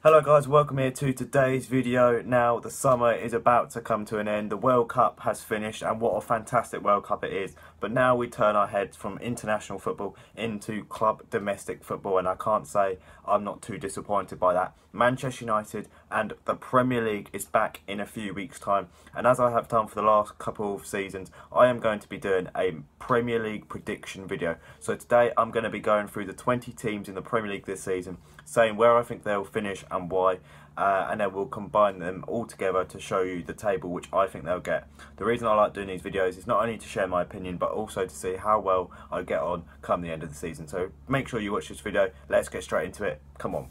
Hello guys, welcome here to today's video. Now the summer is about to come to an end. The World Cup has finished and what a fantastic World Cup it is. But now we turn our heads from international football into club domestic football, and I can't say I'm not too disappointed by that. Manchester United and the Premier League is back in a few weeks time, and as I have done for the last couple of seasons, I am going to be doing a Premier League prediction video. So today I'm going to be going through the 20 teams in the Premier League this season, saying where I think they'll finish and why, and then we'll combine them all together to show you the table which I think they'll get. The reason I like doing these videos is not only to share my opinion but also to see how well I get on come the end of the season. So make sure you watch this video. Let's get straight into it. Come on.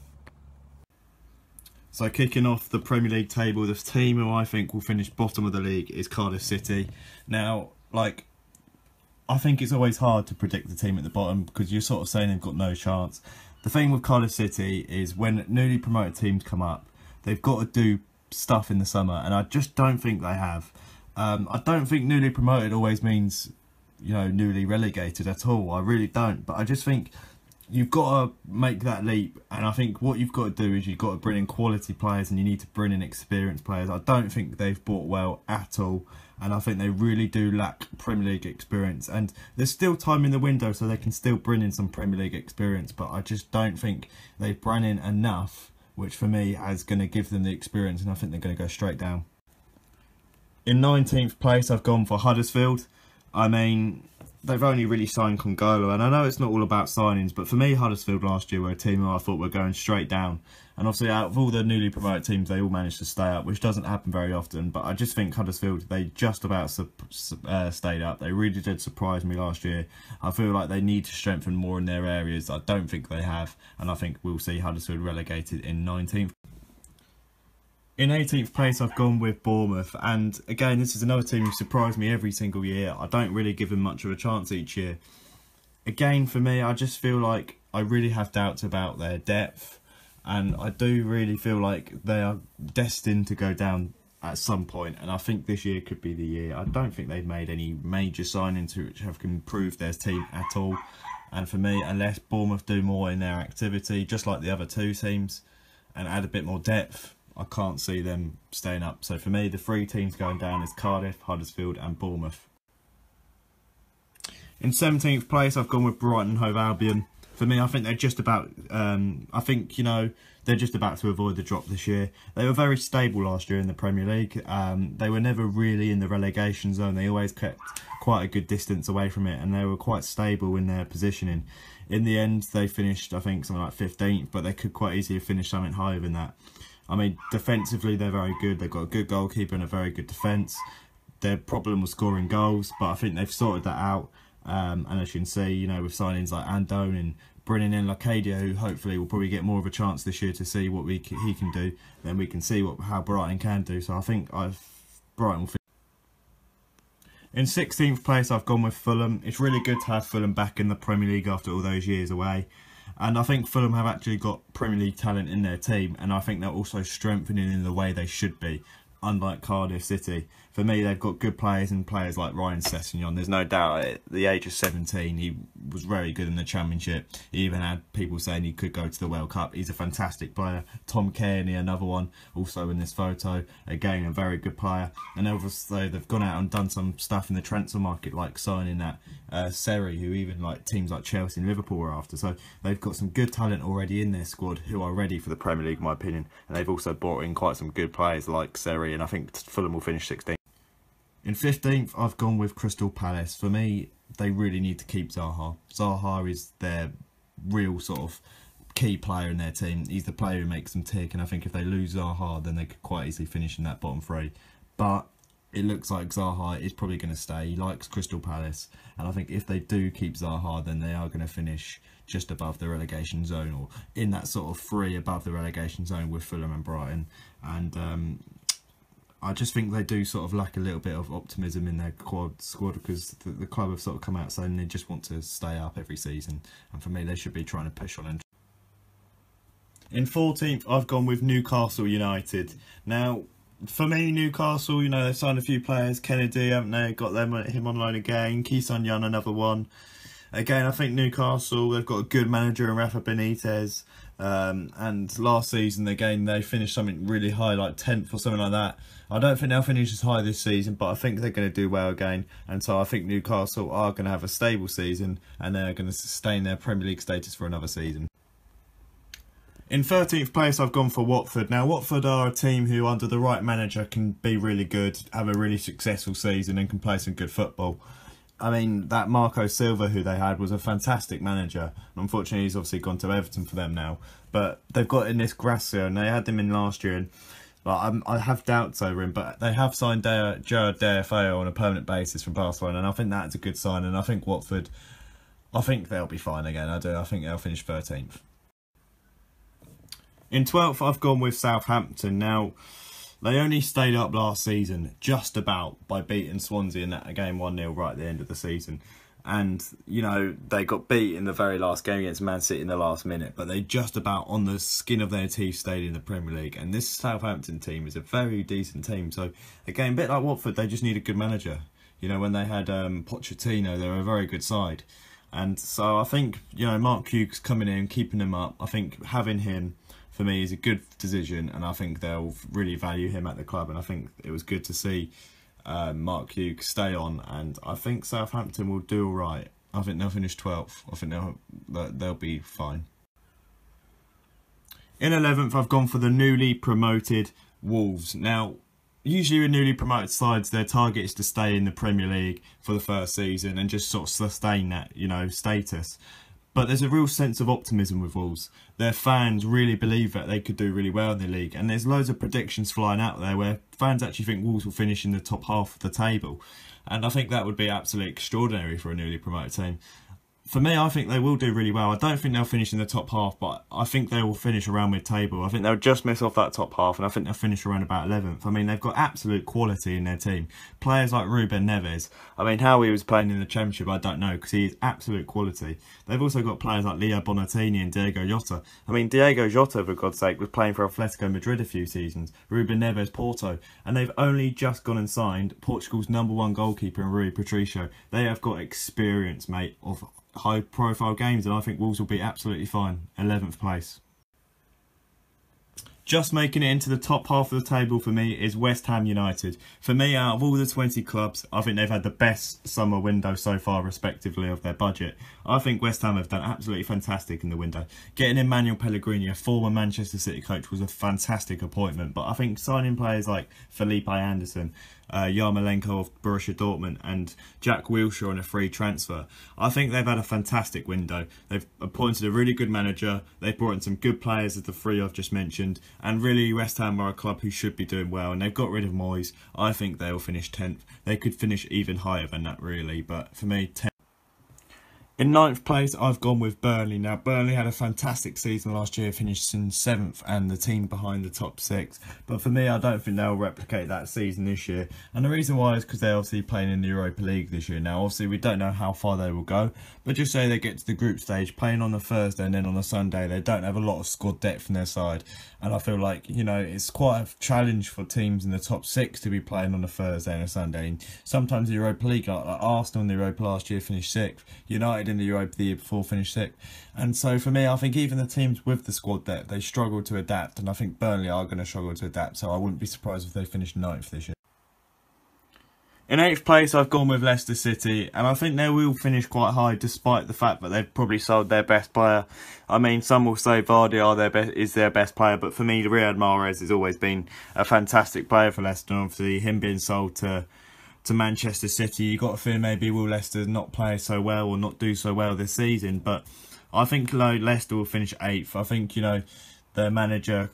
So kicking off the Premier League table, the team who I think will finish bottom of the league is Cardiff City. Now, I think it's always hard to predict the team at the bottom because you're sort of saying they've got no chance. The thing with Cardiff City is when newly promoted teams come up, they've got to do stuff in the summer, and I just don't think they have. I don't think newly promoted always means, you know, newly relegated at all. I really don't. But I just think you've got to make that leap, and I think what you've got to do is you've got to bring in quality players and you need to bring in experienced players. I don't think they've bought well at all, and I think they really do lack Premier League experience. And there's still time in the window, so they can still bring in some Premier League experience, but I just don't think they've brought in enough, which for me is going to give them the experience, and I think they're going to go straight down. In 19th place, I've gone for Huddersfield. I mean, they've only really signed Congolo, and I know it's not all about signings, but for me, Huddersfield last year were a team who I thought were going straight down. And obviously, out of all the newly promoted teams, they all managed to stay up, which doesn't happen very often. But I just think Huddersfield, they just about stayed up. They really did surprise me last year. I feel like they need to strengthen more in their areas. I don't think they have, and I think we'll see Huddersfield relegated in 19th. In 18th place, I've gone with Bournemouth, and again, this is another team who surprised me every single year. I don't really give them much of a chance each year. Again, for me, I just feel like I really have doubts about their depth, and I do really feel like they are destined to go down at some point, and I think this year could be the year. I don't think they've made any major signings which have improved their team at all, and for me, unless Bournemouth do more in their activity, just like the other two teams, and add a bit more depth, I can't see them staying up. So for me, the three teams going down is Cardiff, Huddersfield and Bournemouth. In 17th place, I've gone with Brighton and Hove Albion. For me, I think they're just about, they're just about to avoid the drop this year. They were very stable last year in the Premier League. They were never really in the relegation zone. They always kept quite a good distance away from it, and they were quite stable in their positioning. In the end, they finished, I think, something like 15th, but they could quite easily have finished something higher than that. I mean, defensively, they're very good. They've got a good goalkeeper and a very good defence. Their problem was scoring goals, but I think they've sorted that out. And as you can see, you know, with signings like Andone and bringing in Locadia, who hopefully will probably get more of a chance this year to see what he can do, then we can see how Brighton can do. So I think Brighton will. In 16th place, I've gone with Fulham. It's really good to have Fulham back in the Premier League after all those years away. And I think Fulham have actually got Premier League talent in their team, and I think they're also strengthening in the way they should be, unlike Cardiff City. For me, they've got good players, and players like Ryan Sessegnon. There's no doubt at the age of 17, he was very good in the Championship. He even had people saying he could go to the World Cup. He's a fantastic player. Tom Cairney, another one, also in this photo. Again, a very good player. And obviously, they've gone out and done some stuff in the transfer market, like signing that Seri, who even like teams like Chelsea and Liverpool were after. So they've got some good talent already in their squad who are ready for the Premier League, in my opinion. And they've also brought in quite some good players like Seri, and I think Fulham will finish 16th. In 15th, I've gone with Crystal Palace. For me, they really need to keep Zaha. Zaha is their real sort of key player in their team. He's the player who makes them tick, and I think if they lose Zaha, then they could quite easily finish in that bottom three. But it looks like Zaha is probably going to stay. He likes Crystal Palace, and I think if they do keep Zaha, then they are going to finish just above the relegation zone, or in that sort of three above the relegation zone with Fulham and Brighton. And I just think they do sort of lack a little bit of optimism in their squad because the club have sort of come out saying they just want to stay up every season, and for me they should be trying to push on. In 14th, I've gone with Newcastle United. Now, for me, Newcastle, you know, they've signed a few players. Kennedy, haven't they? Got him on loan again. Ki Sun Yun, another one. Again, I think Newcastle, they've got a good manager in Rafa Benitez. And last season, again, they finished something really high, like 10th or something like that. I don't think they'll finish as high this season, but I think they're going to do well again. And so I think Newcastle are going to have a stable season and they're going to sustain their Premier League status for another season. In 13th place, I've gone for Watford. Now, Watford are a team who, under the right manager, can be really good, have a really successful season and can play some good football. I mean, that Marco Silva who they had was a fantastic manager. Unfortunately, he's obviously gone to Everton for them now. But they've got in this Gracia, and they had him in last year. And I have doubts over him, but they have signed Gerard Deulofeu on a permanent basis from Barcelona, and I think that's a good sign. And I think Watford, I think they'll be fine again. I do. I think they'll finish 13th. In 12th, I've gone with Southampton. Now, they only stayed up last season, just about, by beating Swansea in that game 1-0 right at the end of the season. And, you know, they got beat in the very last game against Man City in the last minute, but they just about, on the skin of their teeth, stayed in the Premier League. And this Southampton team is a very decent team. So, again, a bit like Watford, they just need a good manager. You know, when they had Pochettino, they were a very good side. And so I think, you know, Mark Hughes coming in, keeping him up, I think having him, for me, is a good decision, and I think they'll really value him at the club. And I think it was good to see Mark Hughes stay on, and I think Southampton will do all right. I think they'll finish 12th. I think they'll be fine. In 11th, I've gone for the newly promoted Wolves. Now, usually with newly promoted sides, their target is to stay in the Premier League for the first season and just sort of sustain that, you know, status. But there's a real sense of optimism with Wolves. Their fans really believe that they could do really well in the league. And there's loads of predictions flying out there where fans actually think Wolves will finish in the top half of the table. And I think that would be absolutely extraordinary for a newly promoted team. For me, I think they will do really well. I don't think they'll finish in the top half, but I think they will finish around mid-table. I think they'll just miss off that top half, and I think they'll finish around about 11th. I mean, they've got absolute quality in their team. Players like Ruben Neves. I mean, how he was playing in the Championship, I don't know, because he is absolute quality. They've also got players like Leo Bonatini and Diego Jota. I mean, Diego Jota, for God's sake, was playing for Atletico Madrid a few seasons. Ruben Neves, Porto. And they've only just gone and signed Portugal's #1 goalkeeper in Rui Patricio. They have got experience, mate, of high profile games, and I think Wolves will be absolutely fine. 11th place. Just making it into the top half of the table for me is West Ham United. For me, out of all the 20 clubs, I think they've had the best summer window so far, respectively, of their budget. I think West Ham have done absolutely fantastic in the window. Getting in Manuel Pellegrini, a former Manchester City coach, was a fantastic appointment. But I think signing players like Felipe Anderson, Yarmolenko of Borussia Dortmund and Jack Wilshere on a free transfer, I think they've had a fantastic window. They've appointed a really good manager, they've brought in some good players as the three I've just mentioned, and really West Ham are a club who should be doing well, and they've got rid of Moyes. I think they'll finish 10th. They could finish even higher than that really, but for me, 10th. In 9th place, I've gone with Burnley. Now, Burnley had a fantastic season last year, finished in 7th and the team behind the top 6. But for me, I don't think they'll replicate that season this year. And the reason why is because they're obviously playing in the Europa League this year. Now, obviously, we don't know how far they will go. But just say they get to the group stage, playing on the Thursday and then on the Sunday, they don't have a lot of squad depth in their side. And I feel like, you know, it's quite a challenge for teams in the top 6 to be playing on a Thursday and a Sunday. And sometimes the Europa League, like Arsenal in the Europa last year, finished 6th. United in the Europa the year before finished 6th. And so for me, I think even the teams with the squad depth, they struggle to adapt. And I think Burnley are going to struggle to adapt. So I wouldn't be surprised if they finished 9th this year. In 8th place, I've gone with Leicester City, and I think they will finish quite high despite the fact that they've probably sold their best player. I mean, some will say Vardy is their best player, but for me, Riyad Mahrez has always been a fantastic player for Leicester. And obviously, him being sold to Manchester City, you got to fear maybe will Leicester not play so well or not do so well this season. But I think Leicester will finish 8th. I think, you know, their manager,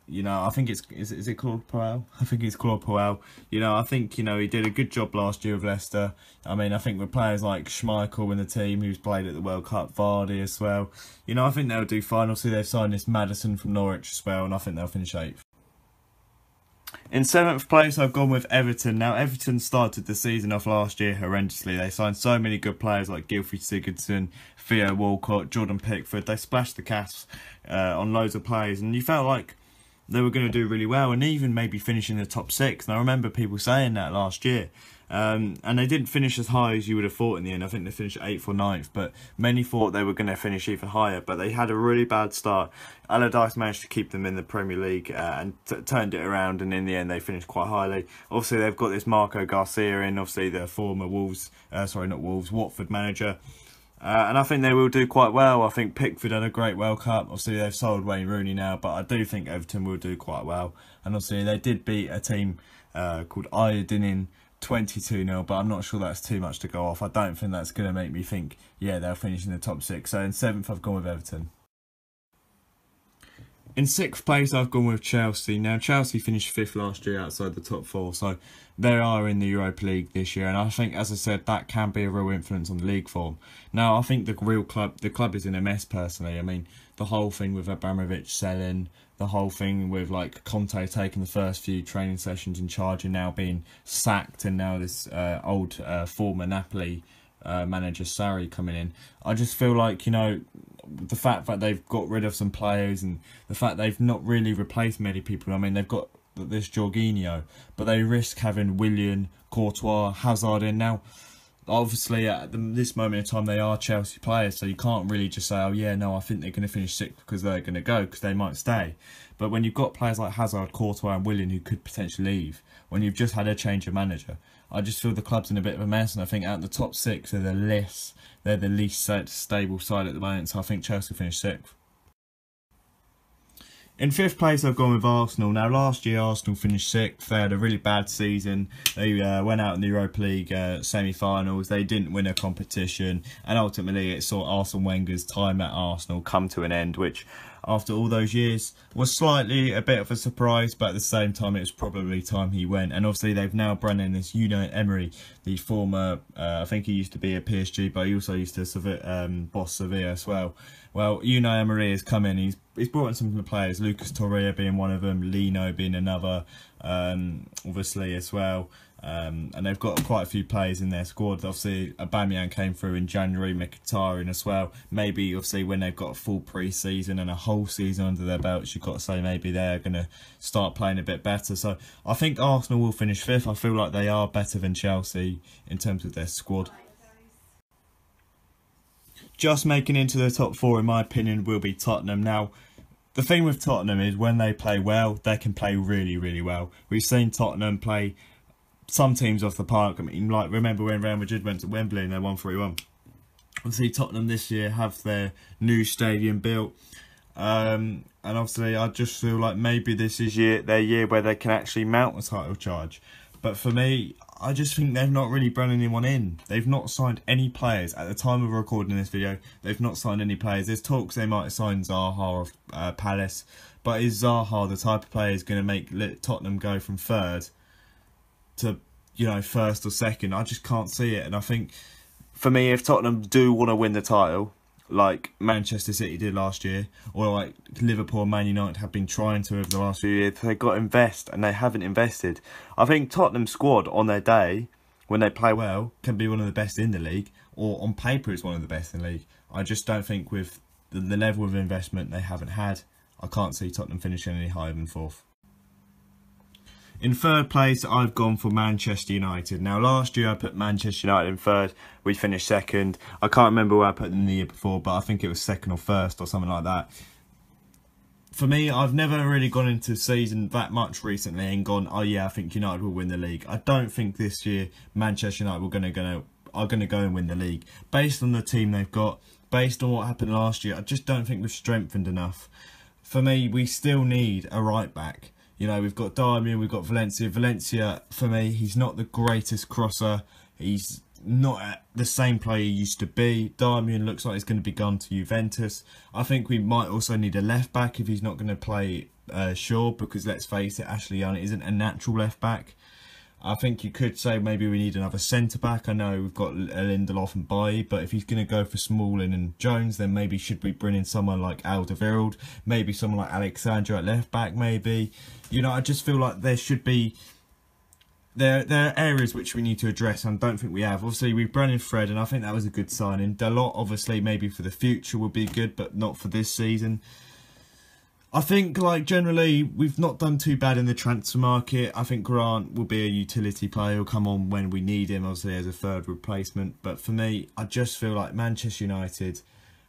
you know, I think is it Claude Puel? I think it's Claude Puel. You know, I think, you know, he did a good job last year with Leicester. I mean, I think with players like Schmeichel in the team, who's played at the World Cup, Vardy as well. You know, I think they'll do fine. Obviously, they've signed this Maddison from Norwich as well, and I think they'll finish 8th. In 7th place, I've gone with Everton. Now, Everton started the season off last year horrendously. They signed so many good players like Gylfi Sigurdsson, Theo Walcott, Jordan Pickford. They splashed the cash on loads of players, and you felt like they were going to do really well and even maybe finish in the top 6. And I remember people saying that last year. And they didn't finish as high as you would have thought in the end. I think they finished 8th or 9th, but many thought they were going to finish even higher. But they had a really bad start. Allardyce managed to keep them in the Premier League and turned it around, and in the end they finished quite highly. Obviously they've got this Marco Garcia in, obviously the former Watford manager. And I think they will do quite well. I think Pickford had a great World Cup. Obviously, they've sold Wayne Rooney now, but I do think Everton will do quite well. And obviously, they did beat a team called Iodine in 22-0, but I'm not sure that's too much to go off. I don't think that's going to make me think, yeah, they'll finish in the top 6. So in 7th, I've gone with Everton. In 6th place, I've gone with Chelsea. Now, Chelsea finished 5th last year outside the top 4, so they are in the Europa League this year. And I think, as I said, that can be a real influence on the league form. Now, I think the club is in a mess, personally. I mean, the whole thing with Abramovich selling, the whole thing with, like, Conte taking the first few training sessions in charge and now being sacked, and now this former Napoli manager Sarri coming in. I just feel like, you know, the fact that they've got rid of some players and the fact they've not really replaced many people. I mean, they've got this Jorginho, but they risk having Willian, Courtois, Hazard in. Now, obviously, at this moment in time, they are Chelsea players, so you can't really just say, oh yeah, no, I think they're going to finish 6th because they're going to go, because they might stay. But when you've got players like Hazard, Courtois and Willian who could potentially leave, when you've just had a change of manager, I just feel the club's in a bit of a mess, and I think out of the top 6, they're the least stable side at the moment, so I think Chelsea finished 6th. In 5th place, I've gone with Arsenal. Now, last year, Arsenal finished 6th. They had a really bad season. They went out in the Europa League semi-finals. They didn't win a competition. And ultimately, it saw Arsene Wenger's time at Arsenal come to an end, which, after all those years, was slightly a bit of a surprise. But at the same time, it was probably time he went. And obviously, they've now brought in this Unai Emery, the former, I think he used to be at PSG, but he also used to boss Sevilla as well. Well, Unai Emery has come in. He's brought in some players, Lucas Torreira being one of them, Lino being another, obviously as well. And they've got quite a few players in their squad. Obviously, Aubameyang came through in January, Mkhitaryan as well. Maybe, obviously, when they've got a full pre-season and a whole season under their belts, you've got to say maybe they're going to start playing a bit better. So I think Arsenal will finish 5th. I feel like they are better than Chelsea in terms of their squad. Just making into the top 4, in my opinion, will be Tottenham. Now, the thing with Tottenham is when they play well, they can play really, really well. We've seen Tottenham play some teams off the park. I mean, like, remember when Real Madrid went to Wembley and they won 3-1. Obviously, Tottenham this year have their new stadium built. And obviously, I just feel like maybe this is their year where they can actually mount a title charge. But for me, I just think they've not really brought anyone in. They've not signed any players. At the time of recording this video, they've not signed any players. There's talks they might sign Zaha of Palace. But is Zaha the type of player who's going to make Tottenham go from 3rd to, you know, 1st or 2nd? I just can't see it. And I think, for me, if Tottenham do want to win the title, like Manchester City did last year, or like Liverpool and Man United have been trying to over the last few years, they've got to invest, and they haven't invested. I think Tottenham's squad on their day, when they play well, can be one of the best in the league, or on paper it's one of the best in the league. I just don't think with the level of investment they haven't had, I can't see Tottenham finishing any higher than 4th. In 3rd place, I've gone for Manchester United. Now, last year I put Manchester United in 3rd. We finished 2nd. I can't remember where I put them the year before, but I think it was 2nd or 1st or something like that. For me, I've never really gone into the season that much recently and gone, oh yeah, I think United will win the league. I don't think this year Manchester United are going to go and win the league. Based on the team they've got, based on what happened last year, I just don't think we've strengthened enough. For me, we still need a right back. You know, we've got Darmian, we've got Valencia. Valencia, for me, he's not the greatest crosser. He's not the same player he used to be. Darmian looks like he's going to be gone to Juventus. I think we might also need a left back if he's not going to play Shaw, because let's face it, Ashley Young isn't a natural left back. I think you could say maybe we need another centre-back. I know we've got Lindelof and Bailly, but if he's going to go for Smalling and Jones, then maybe should we bring in someone like Alderweireld, maybe someone like Alexandra at left-back, maybe. You know, I just feel like there should be... There are areas which we need to address, and I don't think we have. Obviously, we've brought in Fred, and I think that was a good signing. Dalot, obviously, maybe for the future would be good, but not for this season. I think, like, generally, we've not done too bad in the transfer market. I think Grant will be a utility player. He'll come on when we need him, obviously, as a third replacement. But for me, I just feel like Manchester United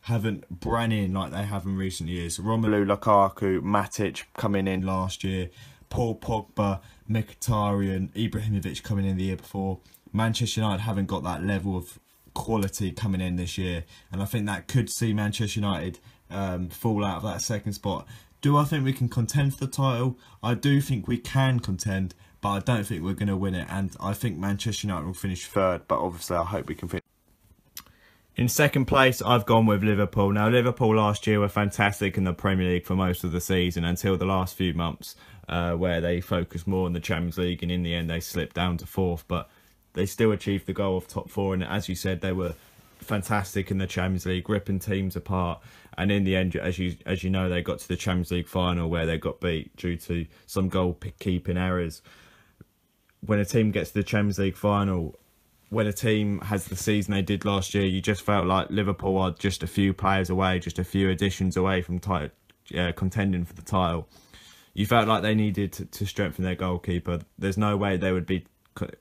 haven't bran in like they have in recent years. Romelu Lukaku, Matic coming in last year, Paul Pogba, Mkhitaryan, Ibrahimovic coming in the year before. Manchester United haven't got that level of quality coming in this year. And I think that could see Manchester United fall out of that second spot. Do I think we can contend for the title? I do think we can contend, but I don't think we're going to win it. And I think Manchester United will finish third, but obviously I hope we can finish. In second place, I've gone with Liverpool. Now, Liverpool last year were fantastic in the Premier League for most of the season until the last few months, where they focused more on the Champions League, and in the end they slipped down to fourth. But they still achieved the goal of top four, and as you said, they were fantastic in the Champions League, ripping teams apart. And in the end, as you know, they got to the Champions League final where they got beat due to some goal-keeping errors. When a team gets to the Champions League final, when a team has the season they did last year, you just felt like Liverpool are just a few players away, just a few additions away from contending for the title. You felt like they needed to strengthen their goalkeeper. There's no way they would be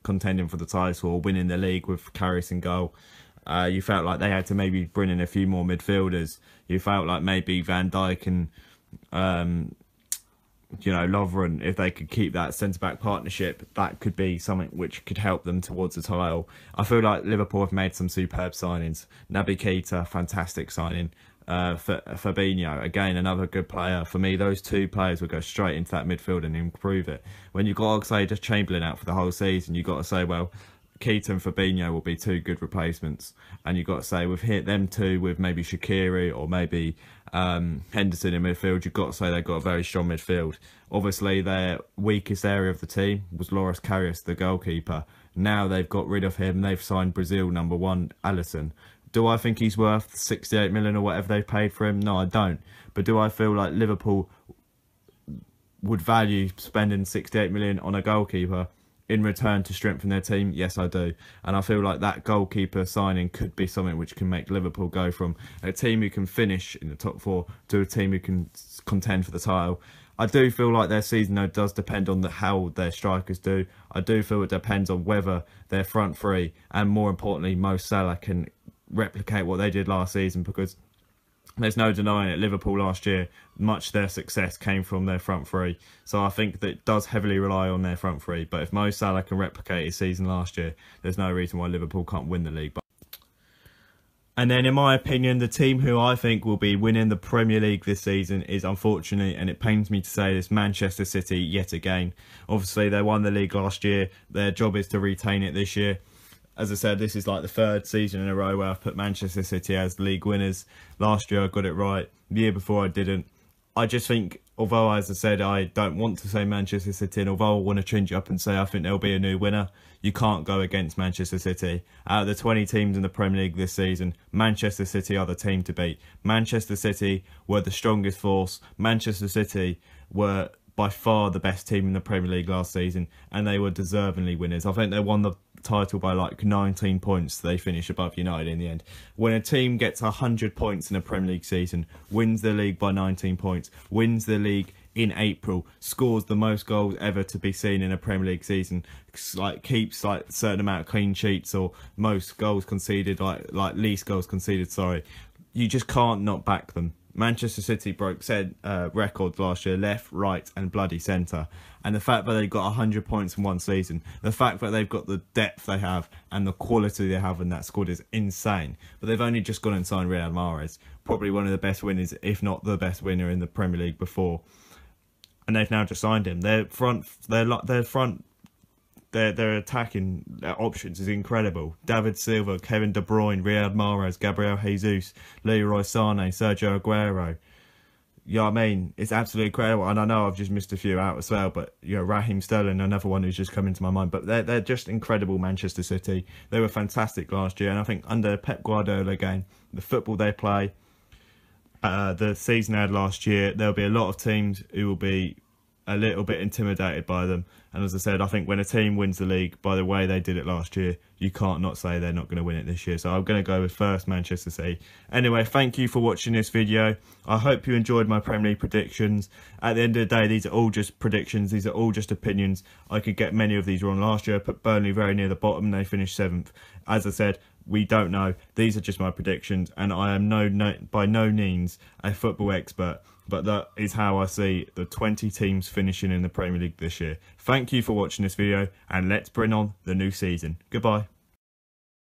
contending for the title or winning the league with Karius in goal. You felt like they had to maybe bring in a few more midfielders. You felt like maybe Van Dijk and Lovren, if they could keep that centre-back partnership, that could be something which could help them towards the title. I feel like Liverpool have made some superb signings. Naby Keita, fantastic signing. Fabinho, again, another good player. For me, those two players will go straight into that midfield and improve it. When you've got Oxlade-Chamberlain out for the whole season, you've got to say, well, Keita and Fabinho will be two good replacements. And you've got to say, we've hit them two with maybe Shaqiri or maybe Henderson in midfield. You've got to say they've got a very strong midfield. Obviously, their weakest area of the team was Loris Karius, the goalkeeper. Now they've got rid of him. They've signed Brazil #1, Alisson. Do I think he's worth 68 million or whatever they've paid for him? No, I don't. But do I feel like Liverpool would value spending 68 million on a goalkeeper in return to strengthen their team? Yes, I do. And I feel like that goalkeeper signing could be something which can make Liverpool go from a team who can finish in the top four to a team who can contend for the title. I do feel like their season, though, does depend on how their strikers do. I do feel it depends on whether their front three, and more importantly, Mo Salah, can replicate what they did last season, because there's no denying it, Liverpool last year, much of their success came from their front three. So I think that it does heavily rely on their front three. But if Mo Salah can replicate his season last year, there's no reason why Liverpool can't win the league. And then, in my opinion, the team who I think will be winning the Premier League this season is, unfortunately, and it pains me to say this, Manchester City yet again. Obviously, they won the league last year. Their job is to retain it this year. As I said, this is like the third season in a row where I've put Manchester City as league winners. Last year I got it right. The year before I didn't. I just think, although, as I said, I don't want to say Manchester City, and although I want to change it up and say I think there'll be a new winner, you can't go against Manchester City. Out of the 20 teams in the Premier League this season, Manchester City are the team to beat. Manchester City were the strongest force. Manchester City were by far the best team in the Premier League last season, and they were deservingly winners. I think they won the title by like 19 points. They finished above United in the end. When a team gets 100 points in a Premier League season, wins the league by 19 points, wins the league in April, scores the most goals ever to be seen in a Premier League season, like keeps like a certain amount of clean sheets or most goals conceded, like least goals conceded, sorry, you just can't not back them. Manchester City broke records last year, left, right and bloody centre. And the fact that they've got 100 points in one season, the fact that they've got the depth they have and the quality they have in that squad is insane. But they've only just gone and signed Riyad Mahrez, probably one of the best winners, if not the best winner in the Premier League before. And they've now just signed him. Their attacking options is incredible. David Silva, Kevin De Bruyne, Riyad Mahrez, Gabriel Jesus, Leroy Sané, Sergio Aguero. You know what I mean? It's absolutely incredible. And I know I've just missed a few out as well, but you know, Raheem Sterling, another one who's just come into my mind. But they're just incredible, Manchester City. They were fantastic last year, and I think under Pep Guardiola again, the football they play, the season they had last year, there'll be a lot of teams who will be a little bit intimidated by them. And as I said, I think when a team wins the league by the way they did it last year, you can't not say they're not going to win it this year. So I'm going to go with first Manchester City. Anyway, thank you for watching this video. I hope you enjoyed my Premier League predictions. At the end of the day, these are all just predictions. These are all just opinions. I could get many of these wrong. Last year I put Burnley very near the bottom and they finished 7th. As I said, we don't know. These are just my predictions, and I am by no means a football expert, but that is how I see the 20 teams finishing in the Premier League this year. Thank you for watching this video, and let's bring on the new season. Goodbye.